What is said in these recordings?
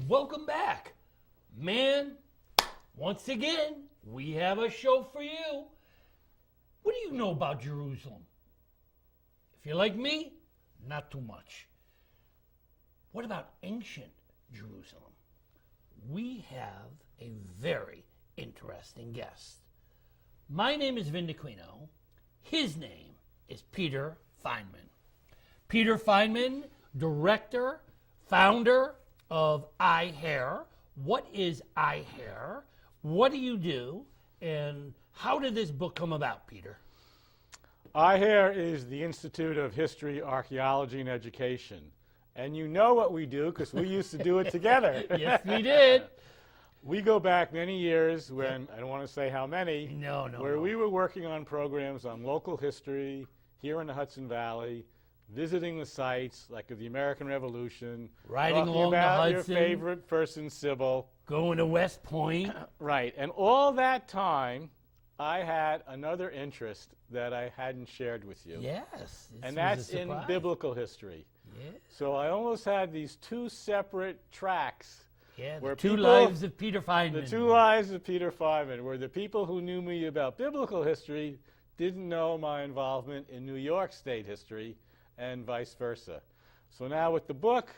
and welcome back. Man, once again, we have a show for you. What do you know about Jerusalem? If you're like me, not too much. What about ancient Jerusalem? We have a very interesting guest. My name is Dacquino. His name is Peter Feinman. Peter Feinman, director, founder of IHARE. What is IHARE? What do you do? And how did this book come about, Peter? IHARE is the Institute of History, Archaeology, and Education. And you know what we do because we used to do it together. Yes, we did. We go back many years when, I don't want to say how many, where we were working on programs on local history here in the Hudson Valley, visiting the sites like of the American Revolution, riding along the about Hudson, your favorite person, Sybil. Going to West Point. Right, and all that time, I had another interest that I hadn't shared with you. Yes. And that's in biblical history. Yeah. So I almost had these two separate tracks. Yeah, where the two lives of Peter Feinman. The two lives of Peter Feinman, where the people who knew me about biblical history didn't know my involvement in New York State history, and vice versa. So now with the book,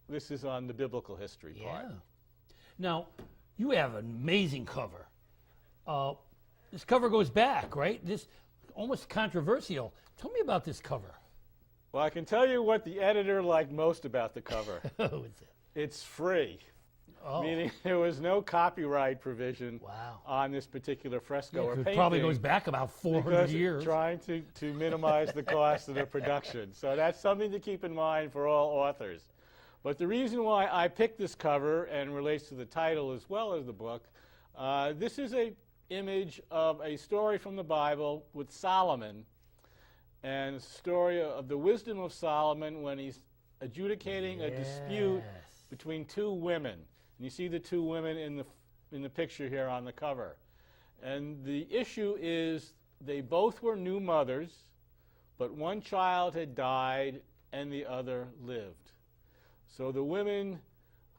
this is on the biblical history part. Now, you have an amazing cover. This cover goes back, right? This almost controversial. Tell me about this cover. Well, I can tell you what the editor liked most about the cover. What's it? It's free. Oh. Meaning there was no copyright provision wow. on this particular fresco or painting. It probably goes back about 400 years. Trying to minimize the cost of the production. So that's something to keep in mind for all authors. But the reason why I picked this cover, and relates to the title as well as the book, this is an image of a story from the Bible with Solomon, and a story of the wisdom of Solomon when he's adjudicating a dispute between two women. And you see the two women in the picture here on the cover. And the issue is they both were new mothers, but one child had died and the other lived. So the women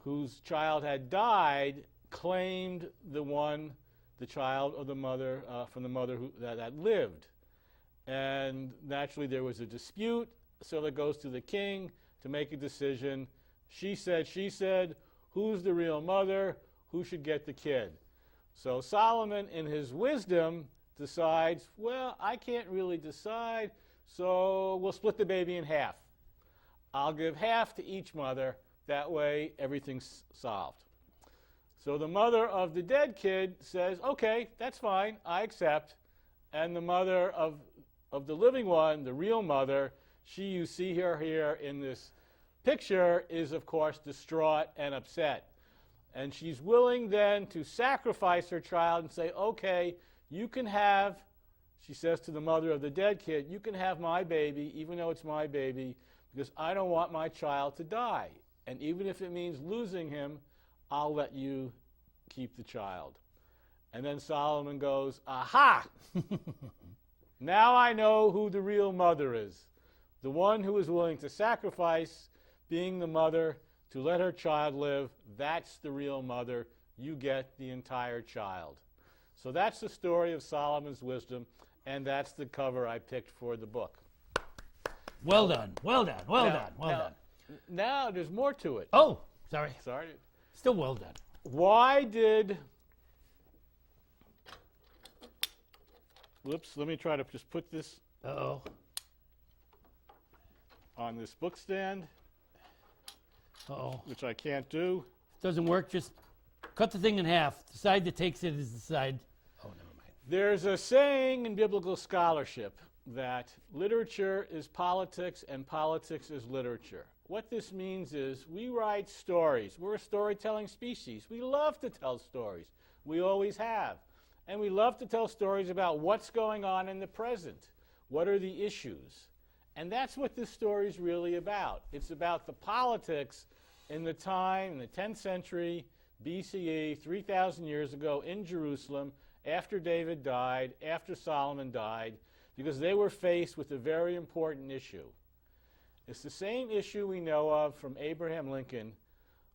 whose child had died claimed the child of the mother from the mother that lived. And naturally there was a dispute, so that goes to the king to make a decision. She said, who's the real mother? Who should get the kid? So Solomon, in his wisdom, decides, well, I can't really decide, so we'll split the baby in half. I'll give half to each mother. That way, everything's solved. So the mother of the dead kid says, okay, that's fine, I accept. And the mother of the living one, the real mother, you see her here in this picture, is of course distraught and upset. And she's willing then to sacrifice her child and say, okay, you can have, she says to the mother of the dead kid, you can have my baby, even though it's my baby, because I don't want my child to die. And even if it means losing him, I'll let you keep the child. And then Solomon goes, aha! Now I know who the real mother is. The one who is willing to sacrifice being the mother to let her child live, that's the real mother. You get the entire child. So that's the story of Solomon's wisdom, and that's the cover I picked for the book. Well done, well done, well done. Now there's more to it. Oh, sorry. Sorry. Still well done. Why did... Whoops, let me try to just put this on this book stand, which I can't do. Doesn't work, just cut the thing in half. The side that takes it is the side. Oh, never mind. There's a saying in biblical scholarship that literature is politics and politics is literature. What this means is we write stories. We're a storytelling species. We love to tell stories. We always have. And we love to tell stories about what's going on in the present. What are the issues? And that's what this story is really about. It's about the politics in the time, in the 10th century, BCE, 3,000 years ago in Jerusalem, after David died, after Solomon died, because they were faced with a very important issue. It's the same issue we know of from Abraham Lincoln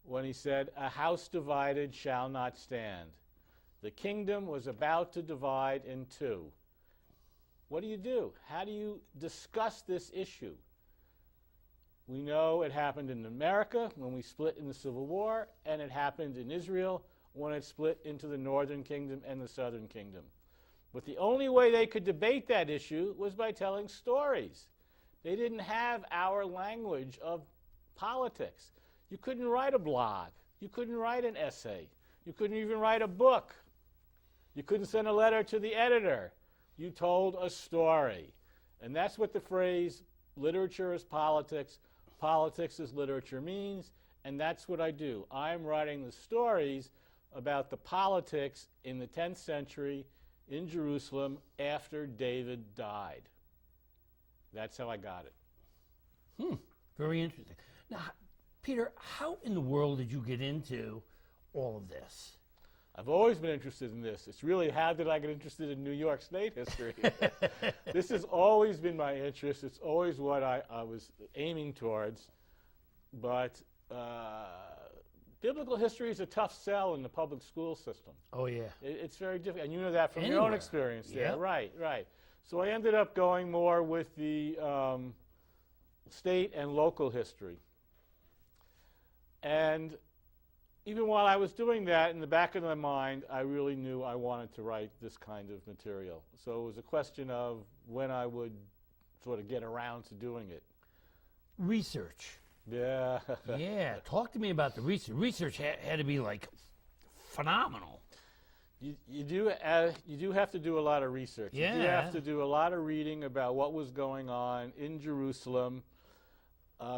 when he said, "A house divided shall not stand." The kingdom was about to divide in two. What do? How do you discuss this issue? We know it happened in America when we split in the Civil War, and it happened in Israel when it split into the northern kingdom and the southern kingdom. But the only way they could debate that issue was by telling stories. They didn't have our language of politics. You couldn't write a blog. You couldn't write an essay. You couldn't even write a book. You couldn't send a letter to the editor. You told a story. And that's what the phrase literature is politics, politics is literature means, and that's what I do. I'm writing the stories about the politics in the 10th century in Jerusalem after David died. That's how I got it. Very interesting. Now, Peter, how in the world did you get into all of this? I've always been interested in this. It's really, how did I get interested in New York State history? This has always been my interest. It's always what I was aiming towards. But biblical history is a tough sell in the public school system. Oh, yeah. It's very difficult. And you know that from your Anywhere. own experience there. Yeah. Right, right. So I ended up going more with the state and local history. And even while I was doing that, in the back of my mind, I really knew I wanted to write this kind of material. So it was a question of when I would sort of get around to doing it. Research. Yeah. Yeah, talk to me about the research. Research had to be like phenomenal. You do have to do a lot of research. Yeah. You do have to do a lot of reading about what was going on in Jerusalem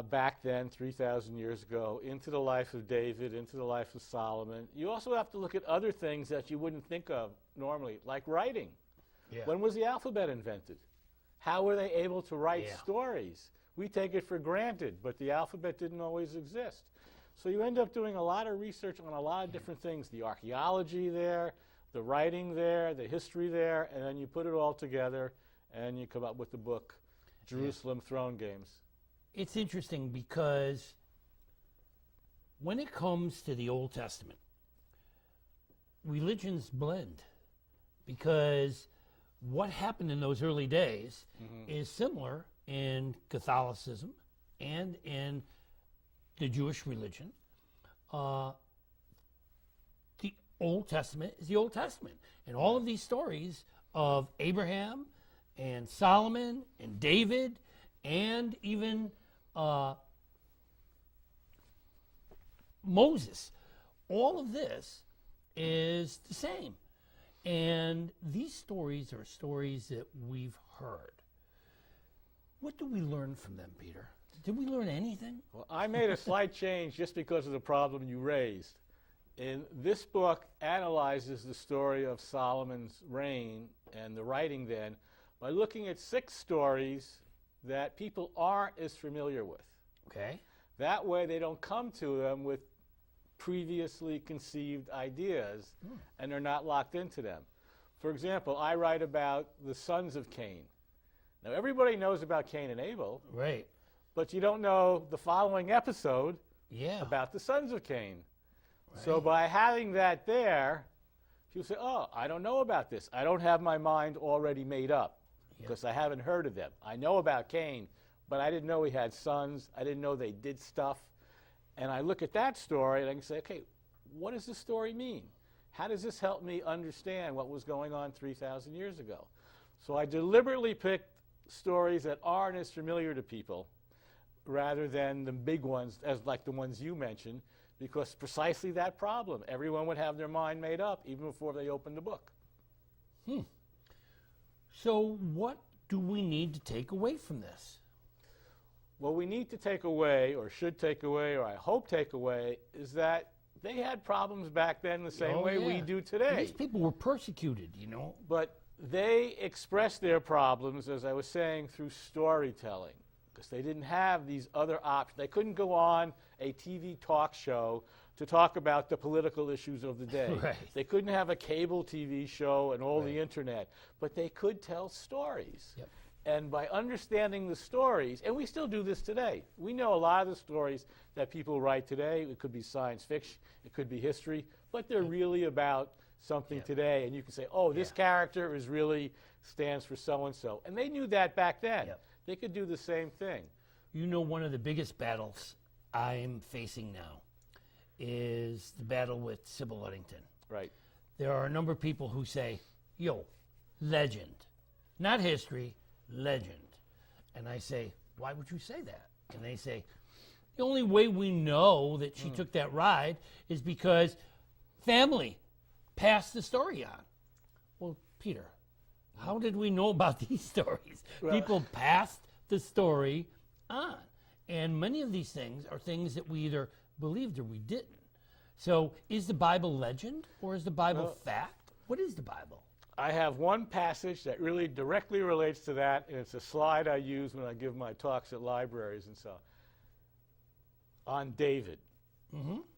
back then, 3,000 years ago, into the life of David, into the life of Solomon. You also have to look at other things that you wouldn't think of normally, like writing. Yeah. When was the alphabet invented? How were they able to write stories? We take it for granted, but the alphabet didn't always exist. So you end up doing a lot of research on a lot of different things, the archaeology there, the writing there, the history there, and then you put it all together and you come up with the book, Jerusalem Throne Games. It's interesting because when it comes to the Old Testament, religions blend, because what happened in those early days is similar in Catholicism and in the Jewish religion. The Old Testament is the Old Testament. And all of these stories of Abraham and Solomon and David and even Moses, all of this is the same. And these stories are stories that we've heard. What do we learn from them, Peter? Did we learn anything? Well, I made a slight change just because of the problem you raised. And this book analyzes the story of Solomon's reign and the writing then by looking at 6 stories that people aren't as familiar with. Okay. That way they don't come to them with previously conceived ideas and they're not locked into them. For example, I write about the sons of Cain. Now everybody knows about Cain and Abel, Right. but you don't know the following episode Yeah. about the sons of Cain. Right. So by having that there, people say, oh, I don't know about this. I don't have my mind already made up because I haven't heard of them. I know about Cain, but I didn't know he had sons. I didn't know they did stuff. And I look at that story and I can say, okay, what does this story mean? How does this help me understand what was going on 3,000 years ago? So I deliberately picked stories that aren't as familiar to people rather than the big ones, as like the ones you mentioned, because precisely that problem. Everyone would have their mind made up even before they opened the book. So what do we need to take away from this? What we need to take away, or should take away, or I hope take away, is that they had problems back then the same way we do today. These people were persecuted, you know. But they expressed their problems, as I was saying, through storytelling, because they didn't have these other options. They couldn't go on a TV talk show to talk about the political issues of the day. Right. They couldn't have a cable TV show and all the internet, but they could tell stories. Yep. And by understanding the stories, and we still do this today, we know a lot of the stories that people write today. It could be science fiction, it could be history, but they're really about something today. And you can say, oh, this character is really stands for so-and-so. And they knew that back then. They could do the same thing. You know, one of the biggest battles I'm facing now is the battle with Sybil Ludington. Right. There are a number of people who say, yo, legend, not history, legend. And I say, why would you say that? And they say, the only way we know that she took that ride is because family passed the story on. Well, Peter, how did we know about these stories? People passed the story on. And many of these things are things that we either believed or we didn't. So is the Bible legend or is the Bible fact? What is the Bible? I have one passage that really directly relates to that, and it's a slide I use when I give my talks at libraries and so on David.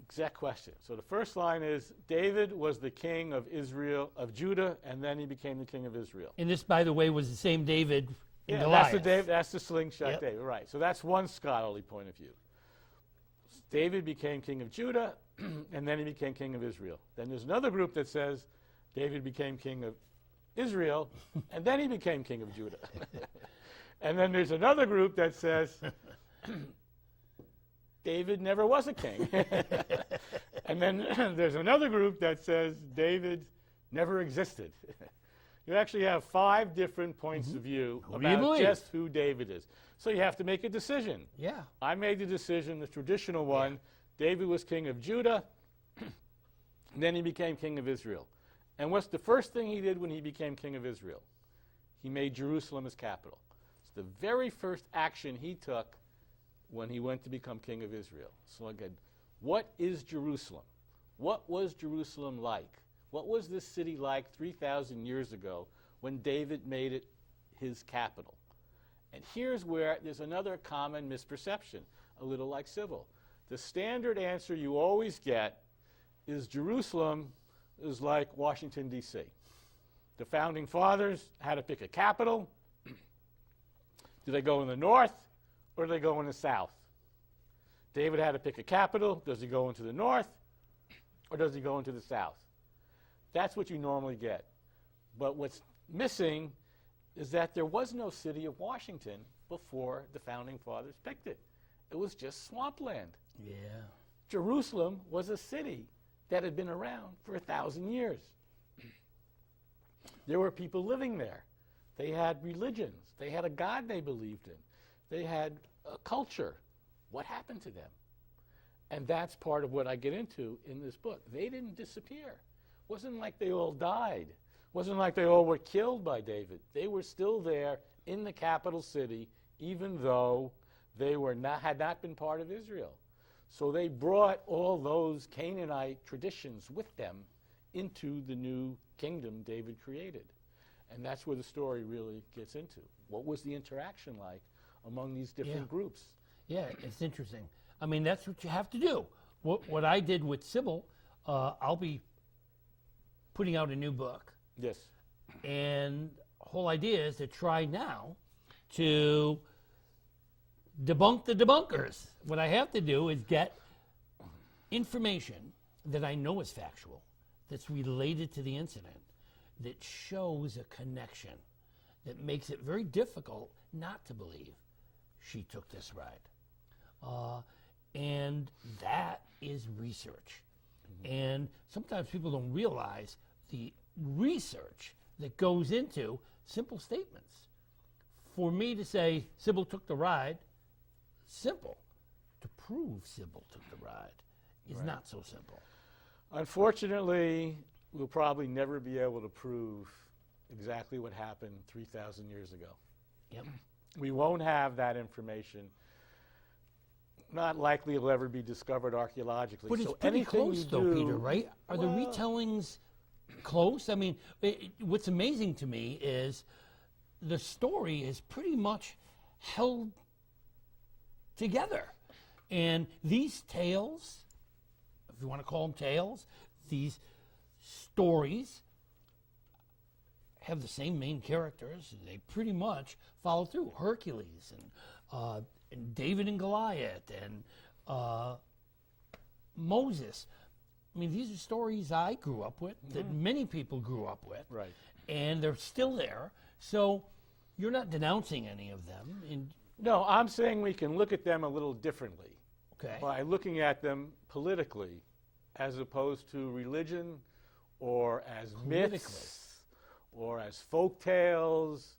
Exact question. So the first line is, David was the king of Israel, of Judah, and then he became the king of Israel. And this, by the way, was the same David in Goliath. That's the slingshot David, right. So that's one scholarly point of view. David became king of Judah, and then he became king of Israel. Then there's another group that says David became king of Israel, and then he became king of Judah. And then there's another group that says David never was a king. And then there's another group that says David never existed. You actually have 5 different points of view about just who David is. So you have to make a decision. Yeah. I made the decision, the traditional one. David was king of Judah, and then he became king of Israel. And what's the first thing he did when he became king of Israel? He made Jerusalem his capital. It's the very first action he took when he went to become king of Israel. So again, what is Jerusalem? What was Jerusalem like? What was this city like 3,000 years ago when David made it his capital? And here's where there's another common misperception, a little like Sybil. The standard answer you always get is Jerusalem is like Washington, D.C. The founding fathers had to pick a capital. Do they go in the north or do they go in the south? David had to pick a capital. Does he go into the north or does he go into the south? That's what you normally get. But what's missing is that there was no city of Washington before the founding fathers picked it. It was just swampland. Yeah. Jerusalem was a city that had been around for 1,000 years. There were people living there. They had religions. They had a God they believed in. They had a culture. What happened to them? And that's part of what I get into in this book. They didn't disappear. It wasn't like they all died. It wasn't like they all were killed by David. They were still there in the capital city, even though they had not been part of Israel. So they brought all those Canaanite traditions with them into the new kingdom David created. And that's where the story really gets into. What was the interaction like among these different groups? Yeah, it's interesting. I mean, that's what you have to do. What I did with Sybil, I'll be putting out a new book. Yes. And the whole idea is to try now to debunk the debunkers. What I have to do is get information that I know is factual, that's related to the incident, that shows a connection, that makes it very difficult not to believe she took this ride. And that is research. And sometimes people don't realize the research that goes into simple statements. For me to say Sybil took the ride, simple. To prove Sybil took the ride is not so simple. Unfortunately, we'll probably never be able to prove exactly what happened 3,000 years ago. Yep. We won't have that information. Not likely it'll ever be discovered archaeologically. But it's pretty close, though, Peter, right? Are the retellings close? I mean, what's amazing to me is the story is pretty much held together. And these tales, if you want to call them tales, these stories have the same main characters. They pretty much follow through. Hercules and David and Goliath and Moses. I mean, these are stories I grew up with, that many people grew up with. Right. And they're still there. So you're not denouncing any of them. No, I'm saying we can look at them a little differently. Okay. By looking at them politically, as opposed to religion, or as myths, or as folk tales.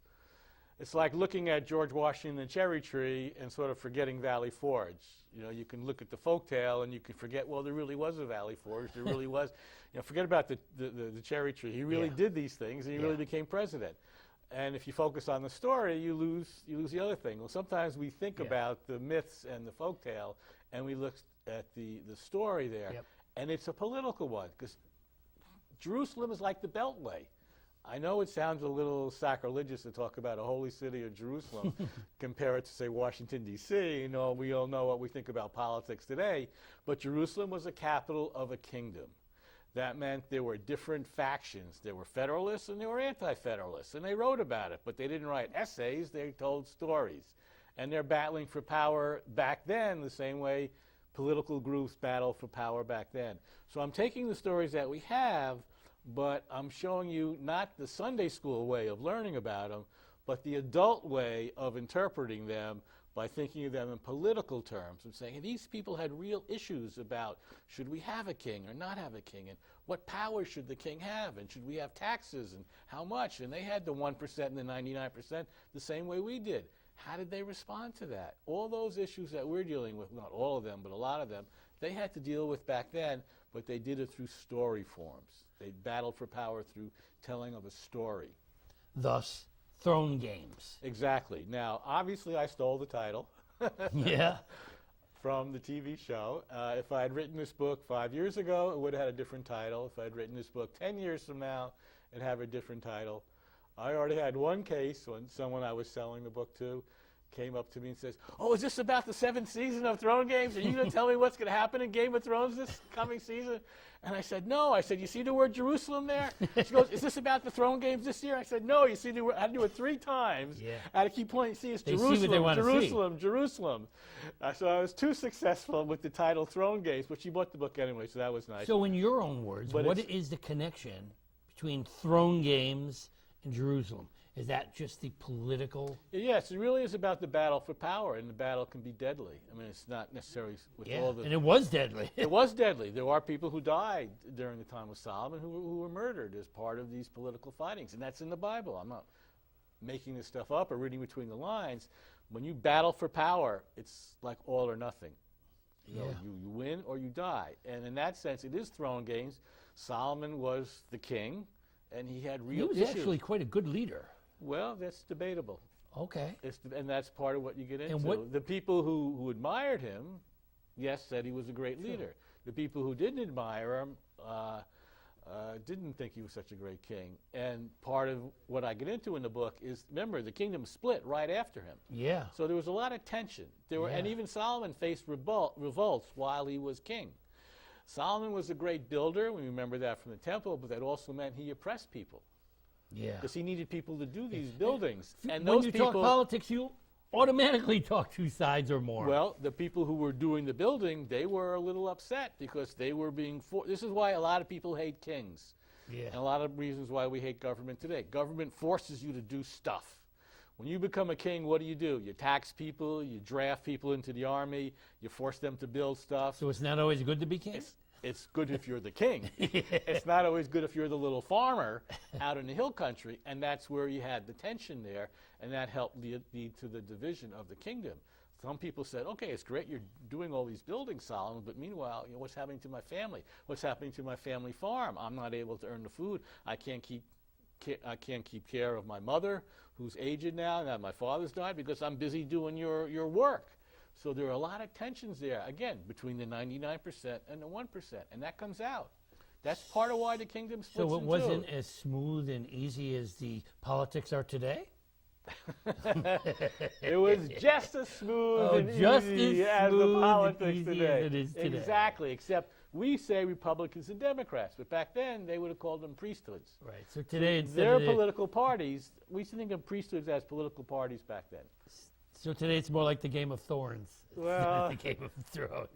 It's like looking at George Washington and the cherry tree and sort of forgetting Valley Forge. You know, you can look at the folk tale and you can forget, well, there really was a Valley Forge. There really was. You know, forget about the cherry tree. He really did these things, and he really became president. And if you focus on the story, you lose the other thing. Well, sometimes we think about the myths and the folk tale, and we look at the story there. Yep. And it's a political one, because Jerusalem is like the Beltway. I know it sounds a little sacrilegious to talk about a holy city of Jerusalem, compare it to, say, Washington, D.C. You know, we all know what we think about politics today, but Jerusalem was a capital of a kingdom. That meant there were different factions. There were Federalists and there were Anti-Federalists, and they wrote about it, but they didn't write essays, they told stories. And they're battling for power back then the same way political groups battled for power back then. So I'm taking the stories that we have, but I'm showing you not the Sunday school way of learning about them, but the adult way of interpreting them by thinking of them in political terms and saying, hey, these people had real issues about should we have a king or not have a king, and what power should the king have, and should we have taxes, and how much? And they had the 1% and the 99% the same way we did. How did they respond to that? All those issues that we're dealing with, not all of them, but a lot of them, they had to deal with back then, but they did it through story forms. They battled for power through telling of a story. Thus, throne games. Exactly. Now, obviously, I stole the title. Yeah. From the TV show. If I had written this book 5 years ago, it would have had a different title. If I had written this book 10 years from now, it'd have a different title. I already had one case when someone I was selling the book to came up to me and says, oh, is this about the 7th season of Throne Games? Are you going to tell me what's going to happen in Game of Thrones this coming season? And I said, no. I said, you see the word Jerusalem there? She goes, is this about the Throne Games this year? I said, no. You see the word, I had to do it 3 times. Yeah. I had to keep pointing, see, it's Jerusalem, Jerusalem, Jerusalem. So I was too successful with the title Throne Games, but she bought the book anyway, so that was nice. So in your own words, what is the connection between Throne Games and Jerusalem? Is that just the political? Yes, it really is about the battle for power, and the battle can be deadly. I mean, it's not necessarily with all the... and it was deadly. It was deadly. There are people who died during the time of Solomon who were murdered as part of these political fightings, and that's in the Bible. I'm not making this stuff up or reading between the lines. When you battle for power, it's like all or nothing. You know, you win or you die. And in that sense, it is throne games. Solomon was the king, and he had real issues. He was actually quite a good leader. Well, that's debatable. Okay. And that's part of what you get into. The people who admired him, yes, said he was a great leader. The people who didn't admire him didn't think he was such a great king. And part of what I get into in the book is, remember, the kingdom split right after him. Yeah. So there was a lot of tension. And even Solomon faced revolts while he was king. Solomon was a great builder. We remember that from the temple, but that also meant he oppressed people. Yeah. Because he needed people to do these buildings. And when you talk politics, you automatically talk 2 sides or more. Well, the people who were doing the building, they were a little upset because they were being forced. This is why a lot of people hate kings. Yeah. And a lot of reasons why we hate government today. Government forces you to do stuff. When you become a king, what do? You tax people, you draft people into the army, you force them to build stuff. So it's not always good to be king? It's good if you're the king. It's not always good if you're the little farmer out in the hill country, and that's where you had the tension there, and that helped lead to the division of the kingdom. Some people said, okay, it's great you're doing all these buildings, Solomon, but meanwhile, what's happening to my family? What's happening to my family farm? I'm not able to earn the food. I can't keep care of my mother, who's aged now, and my father's died, because I'm busy doing your work. So there are a lot of tensions there, again, between the 99% and the 1%, and that comes out. That's part of why the kingdom splits in two. So it wasn't as smooth and easy as the politics are today? It was just as smooth and easy as the politics today. As it is today. Exactly, except We say Republicans and Democrats, but back then they would have called them priesthoods. Right. So today, So their political parties, we used to think of priesthoods as political parties back then. So today it's more like the Game of Thorns. Well, the Game of Thrones.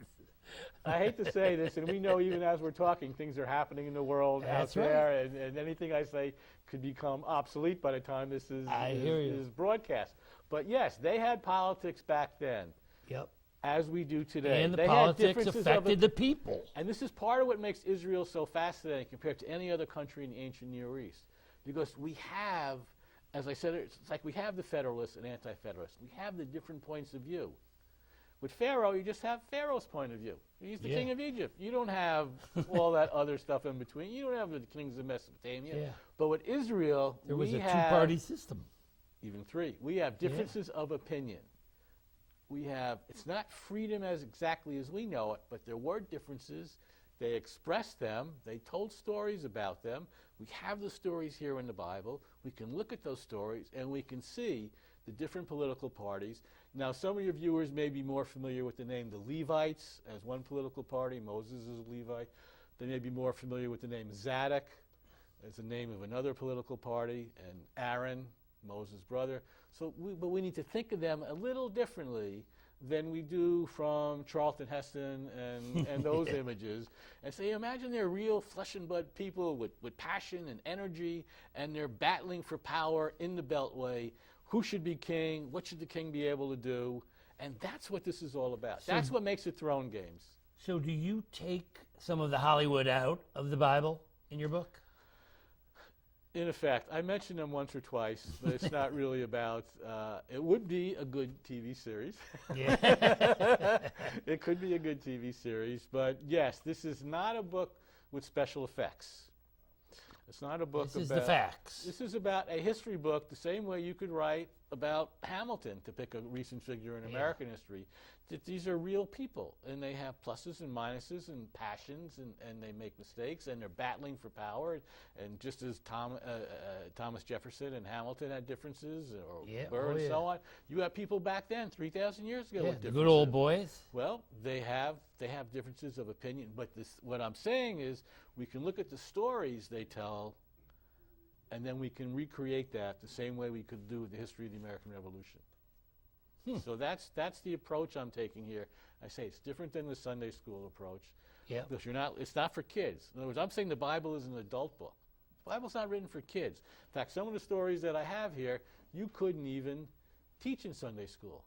I hate to say this, and we know even as we're talking, things are happening in the world That's out there, and anything I say could become obsolete by the time this is broadcast. But yes, they had politics back then. Yep. As we do today. And the they politics affected the people. And this is part of what makes Israel so fascinating compared to any other country in the ancient Near East. Because we have, as I said, it's like we have the Federalists and Anti-Federalists. We have the different points of view. With Pharaoh, you just have Pharaoh's point of view. He's the king of Egypt. You don't have all that other stuff in between. You don't have the kings of Mesopotamia. Yeah. But with Israel, there was a two-party system. Even three. We have differences of opinion. We have, it's not freedom as exactly as we know it, but there were differences. They expressed them. They told stories about them. We have the stories here in the Bible. We can look at those stories, and we can see the different political parties. Now, some of your viewers may be more familiar with the name the Levites as one political party. Moses is a Levite. They may be more familiar with the name Zadok as the name of another political party, and Aaron, Moses' brother. But we need to think of them a little differently than we do from Charlton Heston and those images. And say, imagine they're real flesh and blood people with passion and energy, and they're battling for power in the Beltway. Who should be king? What should the king be able to do? And that's what this is all about. So that's what makes it throne games. So do you take some of the Hollywood out of the Bible in your book? In effect, I mentioned them once or twice, but it's not really about, it would be a good TV series. Yeah. It could be a good TV series, but yes, this is not a book with special effects. It's not a book about... This is the facts. This is about a history book the same way you could write about Hamilton, to pick a recent figure in American history. That these are real people, and they have pluses and minuses and passions, and they make mistakes, and they're battling for power. And just as Thomas Jefferson and Hamilton had differences, or Burr and so on, you have people back then, 3,000 years ago, with differences. The good old boys. Well, they have differences of opinion, but what I'm saying is we can look at the stories they tell, and then we can recreate that the same way we could do with the history of the American Revolution. So that's the approach I'm taking here. I say it's different than the Sunday school approach. Yeah. Because it's not for kids. In other words, I'm saying the Bible is an adult book. The Bible's not written for kids. In fact, some of the stories that I have here, you couldn't even teach in Sunday school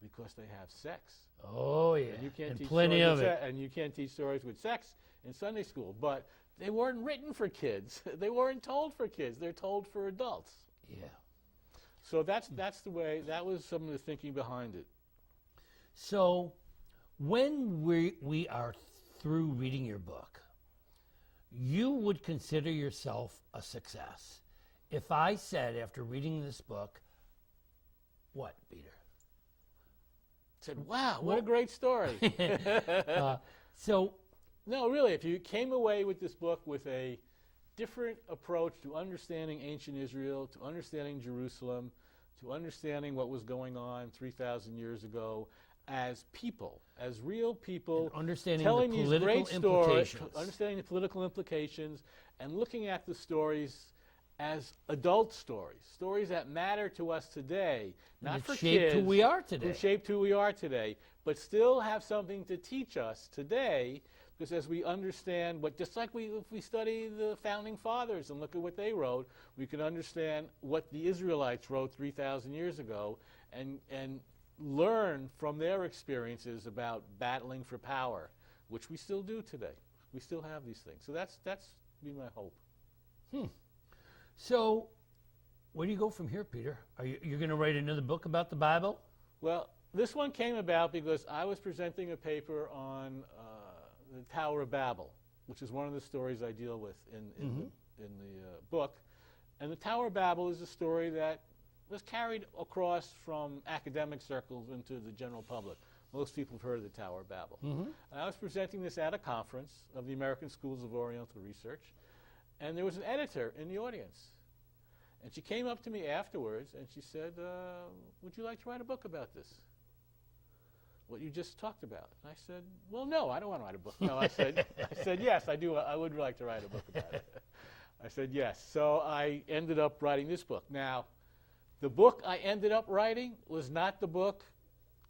because they have sex. Oh, yeah. And you can't teach plenty of it. And you can't teach stories with sex in Sunday school. But they weren't written for kids. They weren't told for kids. They're told for adults. Yeah. So that's the way, that was some of the thinking behind it. So when we are through reading your book, you would consider yourself a success. If I said after reading this book, what, Peter? Said, wow, what a great story. No, really, if you came away with this book with a different approach to understanding ancient Israel, to understanding Jerusalem, to understanding what was going on 3,000 years ago as people, as real people, and understanding telling the these political great stories, implications. understanding the political implications, and looking at the stories as adult stories that matter to us today, not for kids. Who we are today. Who shaped who we are today, but still have something to teach us today. Because as we understand what, just like if we study the founding fathers and look at what they wrote, we can understand what the Israelites wrote 3,000 years ago and learn from their experiences about battling for power, which we still do today. We still have these things. So that's been my hope. So where do you go from here, Peter? You're going to write another book about the Bible? Well, this one came about because I was presenting a paper on the Tower of Babel, which is one of the stories I deal with in the book. And the Tower of Babel is a story that was carried across from academic circles into the general public. Most people have heard of the Tower of Babel. And I was presenting this at a conference of the American Schools of Oriental Research, and there was an editor in the audience. And she came up to me afterwards and she said, would you like to write a book about this? what you just talked about? And I said, well, no, I don't want to write a book. No, I said, yes, I do. I would like to write a book about it. I said, yes. So I ended up writing this book. Now, the book I ended up writing was not the book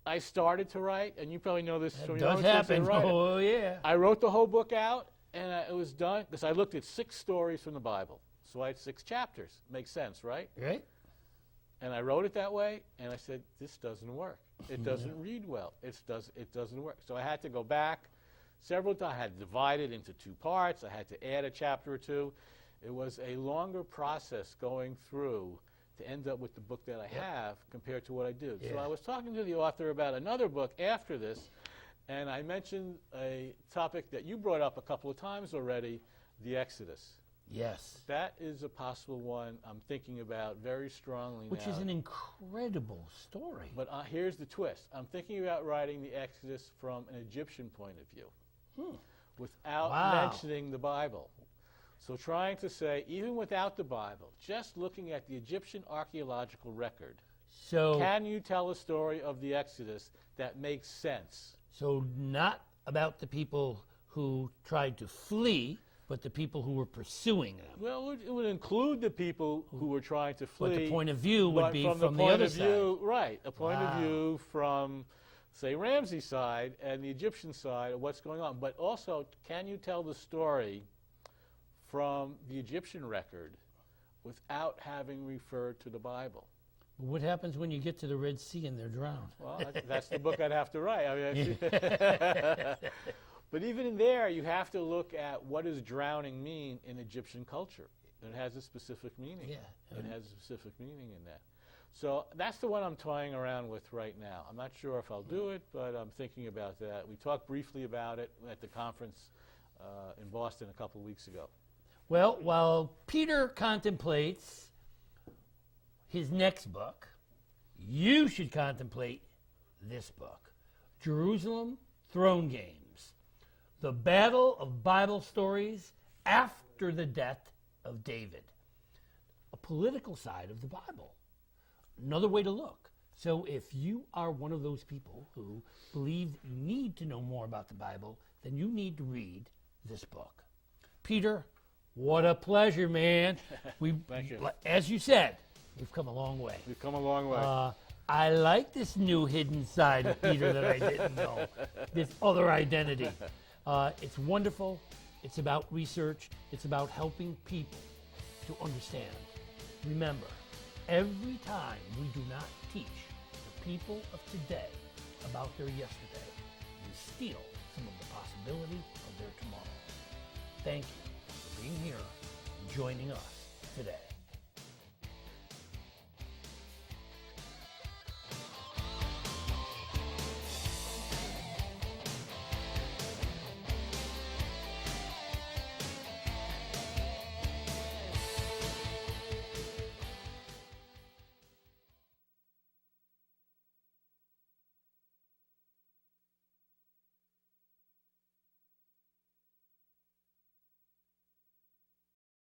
I started to write, and you probably know this from your own Does experience. happen. Oh, yeah. I wrote the whole book out, and it was done because I looked at 6 stories from the Bible. So I had 6 chapters. Makes sense, right? Right? And I wrote it that way, and I said, this doesn't work. It doesn't read well. It doesn't work. So I had to go back several times. I had to divide it into 2 parts. I had to add a chapter or 2. It was a longer process going through to end up with the book that I have compared to what I did. Yeah. So I was talking to the author about another book after this, and I mentioned a topic that you brought up a couple of times already, the Exodus. Yes. That is a possible one I'm thinking about very strongly Which now. is an incredible story. But here's the twist. I'm thinking about writing the Exodus from an Egyptian point of view without mentioning the Bible. So trying to say, even without the Bible, just looking at the Egyptian archaeological record, So, can you tell a story of the Exodus that makes sense? so not about the people who tried to flee, but the people who were pursuing them. Well, it would include the people who were trying to flee. But the point of view would be from from the the point other of view, side. right? A point of Wow. view from, say, Ramsey's side and the Egyptian side of what's going on. But also, can you tell the story from the Egyptian record without having referred to the Bible? What happens when you get to the Red Sea and they're drowned? Well, that's the book I'd have to write. I mean, but even in there, you have to look at what does drowning mean in Egyptian culture. It has a specific meaning. Yeah. It has a specific meaning in that. So that's the one I'm toying around with right now. I'm not sure if I'll do it, but I'm thinking about that. We talked briefly about it at the conference in Boston a couple of weeks ago. Well, while Peter contemplates his next book, you should contemplate this book, Jerusalem Throne Games, the battle of Bible stories after the death of David, a political side of the Bible, another way to look. So if you are one of those people who believe you need to know more about the Bible, then you need to read this book. Peter, what a pleasure, man. Thank you. As you said, we've come a long way. We've come a long way. I like this new hidden side of Peter that I didn't know, this other identity. It's wonderful. It's about research. It's about helping people to understand. Remember, every time we do not teach the people of today about their yesterday, we steal some of the possibility of their tomorrow. Thank you for being here and joining us today.